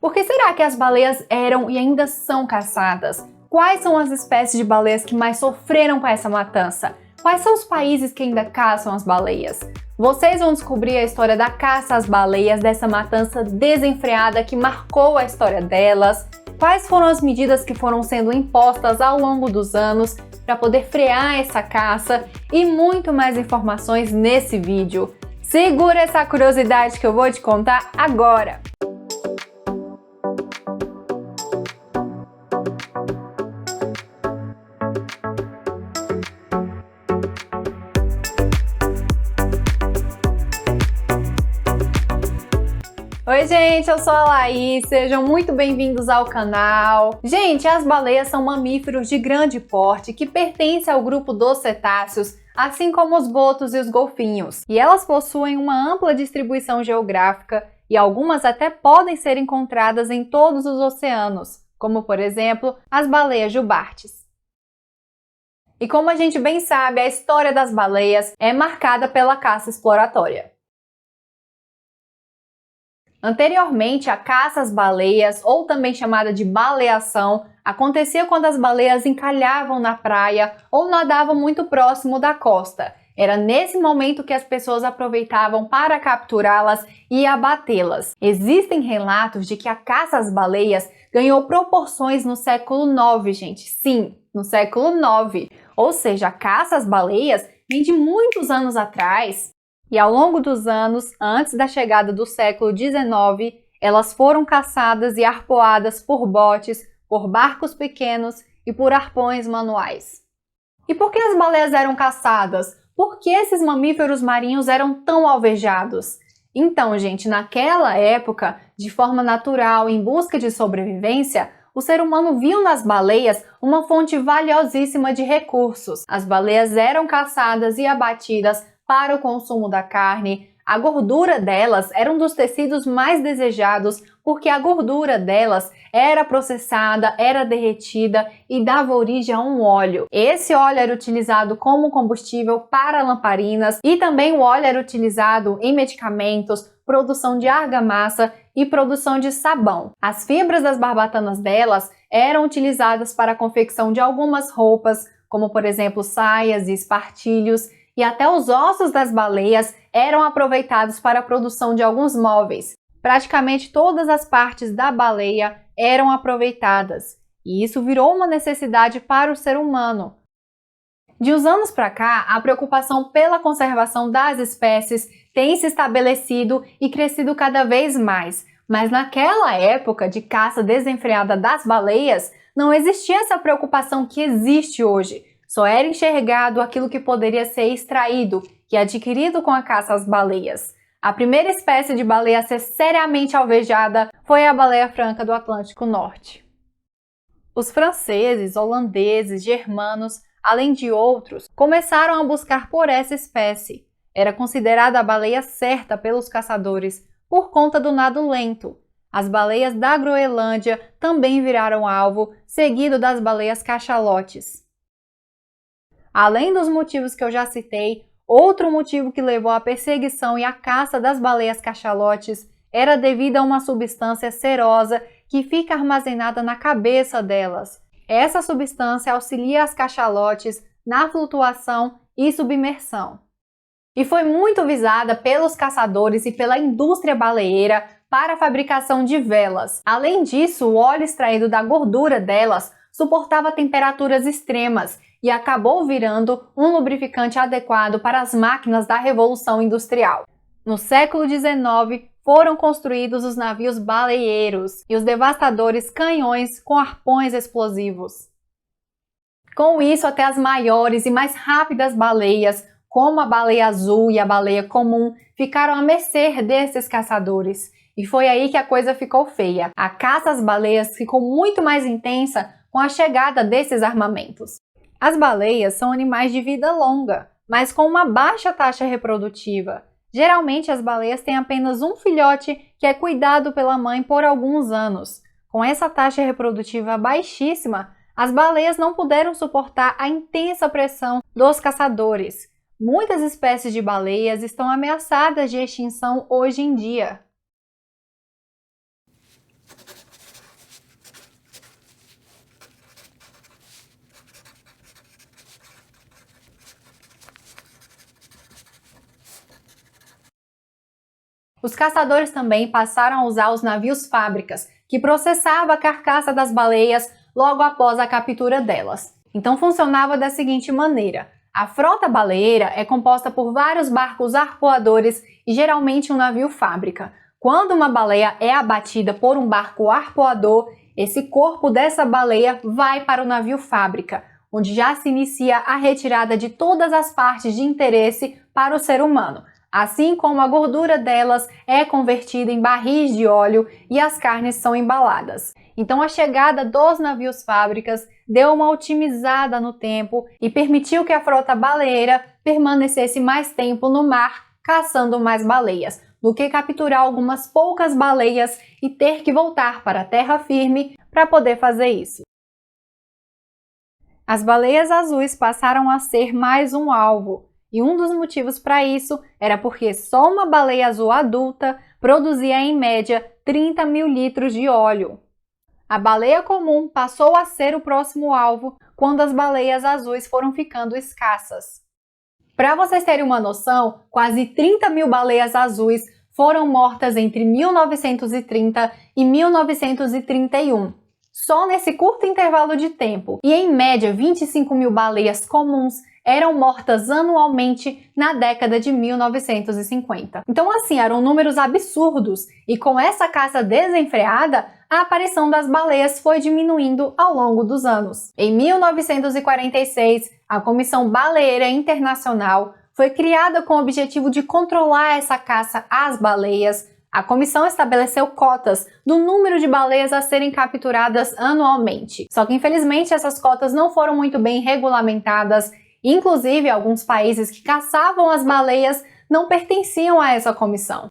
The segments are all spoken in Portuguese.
Por que será que as baleias eram e ainda são caçadas? Quais são as espécies de baleias que mais sofreram com essa matança? Quais são os países que ainda caçam as baleias? Vocês vão descobrir a história da caça às baleias, dessa matança desenfreada que marcou a história delas, quais foram as medidas que foram sendo impostas ao longo dos anos para poder frear essa caça e muito mais informações nesse vídeo. Segura essa curiosidade que eu vou te contar agora! Oi gente, eu sou a Laís, sejam muito bem-vindos ao canal. Gente, as baleias são mamíferos de grande porte que pertencem ao grupo dos cetáceos, assim como os botos e os golfinhos. E elas possuem uma ampla distribuição geográfica e algumas até podem ser encontradas em todos os oceanos, como por exemplo, as baleias jubartes. E como a gente bem sabe, a história das baleias é marcada pela caça exploratória. Anteriormente, a caça às baleias, ou também chamada de baleação, acontecia quando as baleias encalhavam na praia ou nadavam muito próximo da costa. Era nesse momento que as pessoas aproveitavam para capturá-las e abatê-las. Existem relatos de que a caça às baleias ganhou proporções no século IX, gente. Sim, no século IX. Ou seja, a caça às baleias vem de muitos anos atrás. E ao longo dos anos, antes da chegada do século XIX, elas foram caçadas e arpoadas por botes, por barcos pequenos e por arpões manuais. E por que as baleias eram caçadas? Por que esses mamíferos marinhos eram tão alvejados? Então, gente, naquela época, de forma natural, em busca de sobrevivência, o ser humano viu nas baleias uma fonte valiosíssima de recursos. As baleias eram caçadas e abatidas para o consumo da carne. A gordura delas era um dos tecidos mais desejados porque a gordura delas era processada, era derretida e dava origem a um óleo. Esse óleo era utilizado como combustível para lamparinas e também o óleo era utilizado em medicamentos, produção de argamassa e produção de sabão. As fibras das barbatanas delas eram utilizadas para a confecção de algumas roupas, como por exemplo saias e espartilhos, e até os ossos das baleias eram aproveitados para a produção de alguns móveis. Praticamente todas as partes da baleia eram aproveitadas, e isso virou uma necessidade para o ser humano. De uns anos para cá, a preocupação pela conservação das espécies tem se estabelecido e crescido cada vez mais, mas naquela época de caça desenfreada das baleias, não existia essa preocupação que existe hoje. Só era enxergado aquilo que poderia ser extraído e adquirido com a caça às baleias. A primeira espécie de baleia a ser seriamente alvejada foi a baleia franca do Atlântico Norte. Os franceses, holandeses, germanos, além de outros, começaram a buscar por essa espécie. Era considerada a baleia certa pelos caçadores por conta do nado lento. As baleias da Groenlândia também viraram alvo, seguido das baleias cachalotes. Além dos motivos que eu já citei, outro motivo que levou à perseguição e à caça das baleias cachalotes era devido a uma substância cerosa que fica armazenada na cabeça delas. Essa substância auxilia as cachalotes na flutuação e submersão. E foi muito visada pelos caçadores e pela indústria baleeira para a fabricação de velas. Além disso, o óleo extraído da gordura delas suportava temperaturas extremas e acabou virando um lubrificante adequado para as máquinas da Revolução Industrial. No século XIX, foram construídos os navios baleeiros e os devastadores canhões com arpões explosivos. Com isso, até as maiores e mais rápidas baleias, como a baleia azul e a baleia comum, ficaram à mercê desses caçadores. E foi aí que a coisa ficou feia. A caça às baleias ficou muito mais intensa com a chegada desses armamentos. As baleias são animais de vida longa, mas com uma baixa taxa reprodutiva. Geralmente, as baleias têm apenas um filhote que é cuidado pela mãe por alguns anos. Com essa taxa reprodutiva baixíssima, as baleias não puderam suportar a intensa pressão dos caçadores. Muitas espécies de baleias estão ameaçadas de extinção hoje em dia. Os caçadores também passaram a usar os navios fábricas, que processavam a carcaça das baleias logo após a captura delas. Então funcionava da seguinte maneira: a frota baleeira é composta por vários barcos arpoadores e geralmente um navio fábrica. Quando uma baleia é abatida por um barco arpoador, esse corpo dessa baleia vai para o navio fábrica, onde já se inicia a retirada de todas as partes de interesse para o ser humano, assim como a gordura delas é convertida em barris de óleo e as carnes são embaladas. Então a chegada dos navios fábricas deu uma otimizada no tempo e permitiu que a frota baleeira permanecesse mais tempo no mar, caçando mais baleias, do que capturar algumas poucas baleias e ter que voltar para a terra firme para poder fazer isso. As baleias azuis passaram a ser mais um alvo, e um dos motivos para isso era porque só uma baleia azul adulta produzia em média 30 mil litros de óleo. A baleia comum passou a ser o próximo alvo quando as baleias azuis foram ficando escassas. Para vocês terem uma noção, quase 30 mil baleias azuis foram mortas entre 1930 e 1931. Só nesse curto intervalo de tempo, e em média 25 mil baleias comuns eram mortas anualmente na década de 1950. Então assim, eram números absurdos, e com essa caça desenfreada, a aparição das baleias foi diminuindo ao longo dos anos. Em 1946, a Comissão Baleeira Internacional foi criada com o objetivo de controlar essa caça às baleias. A comissão estabeleceu cotas do número de baleias a serem capturadas anualmente. Só que infelizmente essas cotas não foram muito bem regulamentadas. Inclusive, alguns países que caçavam as baleias não pertenciam a essa comissão.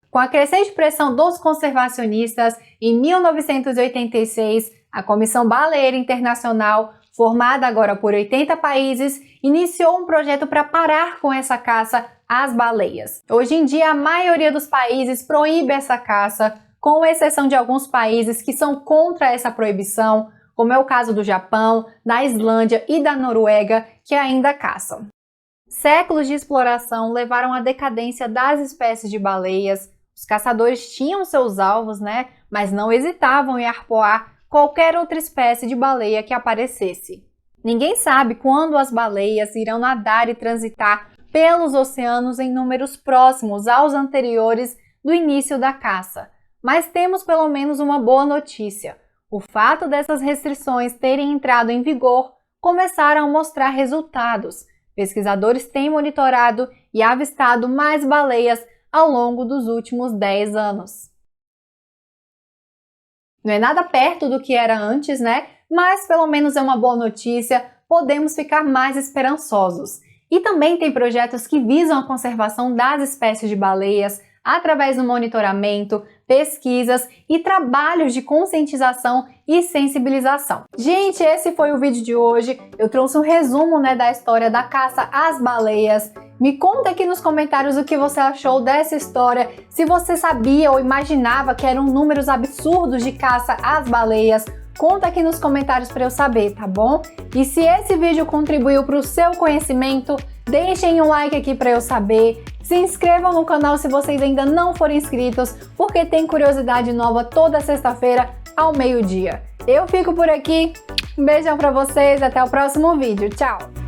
Com a crescente pressão dos conservacionistas, em 1986, a Comissão Baleeira Internacional, formada agora por 80 países, iniciou um projeto para parar com essa caça às baleias. Hoje em dia, a maioria dos países proíbe essa caça, com exceção de alguns países que são contra essa proibição, como é o caso do Japão, da Islândia e da Noruega, que ainda caçam. Séculos de exploração levaram à decadência das espécies de baleias. Os caçadores tinham seus alvos, mas não hesitavam em arpoar qualquer outra espécie de baleia que aparecesse. Ninguém sabe quando as baleias irão nadar e transitar pelos oceanos em números próximos aos anteriores do início da caça. Mas temos pelo menos uma boa notícia. O fato dessas restrições terem entrado em vigor começaram a mostrar resultados. Pesquisadores têm monitorado e avistado mais baleias ao longo dos últimos 10 anos. Não é nada perto do que era antes, mas pelo menos é uma boa notícia, podemos ficar mais esperançosos. E também tem projetos que visam a conservação das espécies de baleias através do monitoramento, pesquisas e trabalhos de conscientização e sensibilização. Gente, esse foi o vídeo de hoje. Eu trouxe um resumo da história da caça às baleias. Me conta aqui nos comentários o que você achou dessa história, se você sabia ou imaginava que eram números absurdos de caça às baleias. Conta aqui nos comentários para eu saber, tá bom? E se esse vídeo contribuiu para o seu conhecimento, deixem um like aqui para eu saber. Se inscrevam no canal se vocês ainda não forem inscritos, porque tem curiosidade nova toda sexta-feira ao meio-dia. Eu fico por aqui, um beijão para vocês, até o próximo vídeo, tchau!